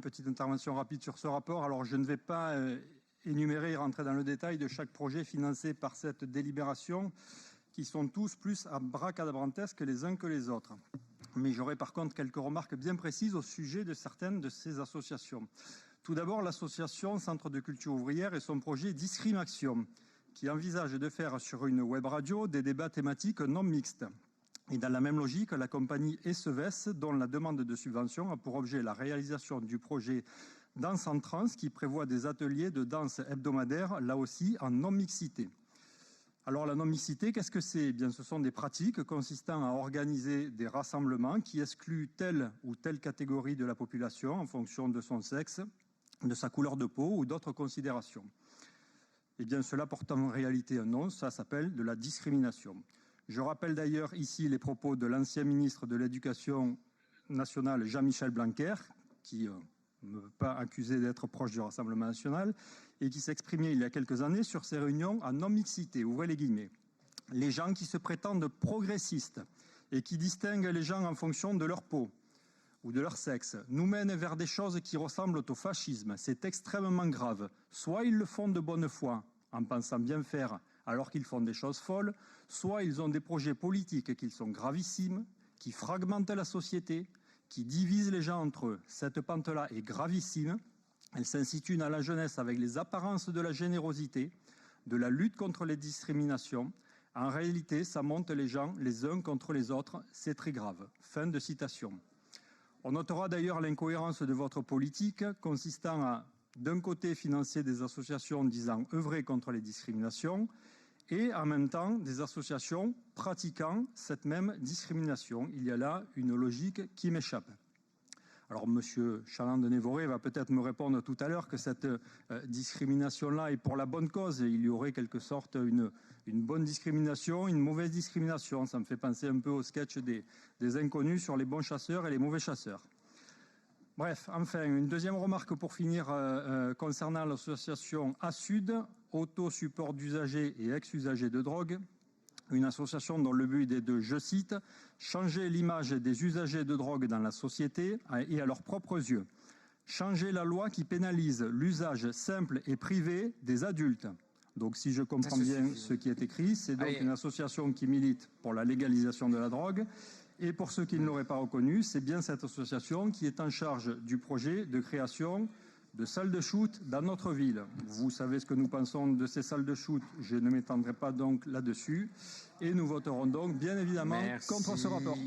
une petite intervention rapide sur ce rapport. Alors, je ne vais pas énumérer et rentrer dans le détail de chaque projet financé par cette délibération, qui sont tous plus abracadabrantesques les uns que les autres. Mais j'aurai par contre quelques remarques bien précises au sujet de certaines de ces associations. Tout d'abord, l'association Centre de culture ouvrière et son projet Discrimination, qui envisage de faire sur une web radio des débats thématiques non mixtes. Et dans la même logique, la compagnie Esseves, dont la demande de subvention a pour objet la réalisation du projet Danse en Trans, qui prévoit des ateliers de danse hebdomadaires, là aussi en non-mixité. Alors la non-mixité, qu'est-ce que c'est ? Eh bien, ce sont des pratiques consistant à organiser des rassemblements qui excluent telle ou telle catégorie de la population en fonction de son sexe, de sa couleur de peau ou d'autres considérations. Eh bien, cela porte en réalité un nom, ça s'appelle de la discrimination. Je rappelle d'ailleurs ici les propos de l'ancien ministre de l'Éducation nationale, Jean-Michel Blanquer, qui ne veut pas accuser d'être proche du Rassemblement national, et qui s'exprimait il y a quelques années sur ces réunions en non-mixité, ouvrez les guillemets. Les gens qui se prétendent progressistes et qui distinguent les gens en fonction de leur peau ou de leur sexe, nous mènent vers des choses qui ressemblent au fascisme. C'est extrêmement grave. Soit ils le font de bonne foi, en pensant bien faire, alors qu'ils font des choses folles, soit ils ont des projets politiques qui sont gravissimes, qui fragmentent la société, qui divisent les gens entre eux. Cette pente-là est gravissime. Elle s'institue dans la jeunesse avec les apparences de la générosité, de la lutte contre les discriminations. En réalité, ça monte les gens les uns contre les autres. C'est très grave. Fin de citation. On notera d'ailleurs l'incohérence de votre politique consistant à, d'un côté, financer des associations disant œuvrer contre les discriminations et en même temps des associations pratiquant cette même discrimination. Il y a là une logique qui m'échappe. Alors, M. Chaland-Névoré va peut-être me répondre tout à l'heure que cette discrimination-là est pour la bonne cause. Il y aurait quelque sorte une bonne discrimination, une mauvaise discrimination. Ça me fait penser un peu au sketch des inconnus sur les bons chasseurs et les mauvais chasseurs. Bref, enfin, une deuxième remarque pour finir concernant l'association ASUD, Auto-Support d'usagers et ex-usagers de drogue. Une association dont le but est de, je cite, « changer l'image des usagers de drogue dans la société et à leurs propres yeux. Changer la loi qui pénalise l'usage simple et privé des adultes. » Donc si je comprends bien ce qui est écrit, c'est donc une association qui milite pour la légalisation de la drogue. Et pour ceux qui ne l'auraient pas reconnu, c'est bien cette association qui est en charge du projet de création de salles de shoot dans notre ville. Vous savez ce que nous pensons de ces salles de shoot, je ne m'étendrai pas donc là-dessus. Et nous voterons donc bien évidemment contre ce rapport.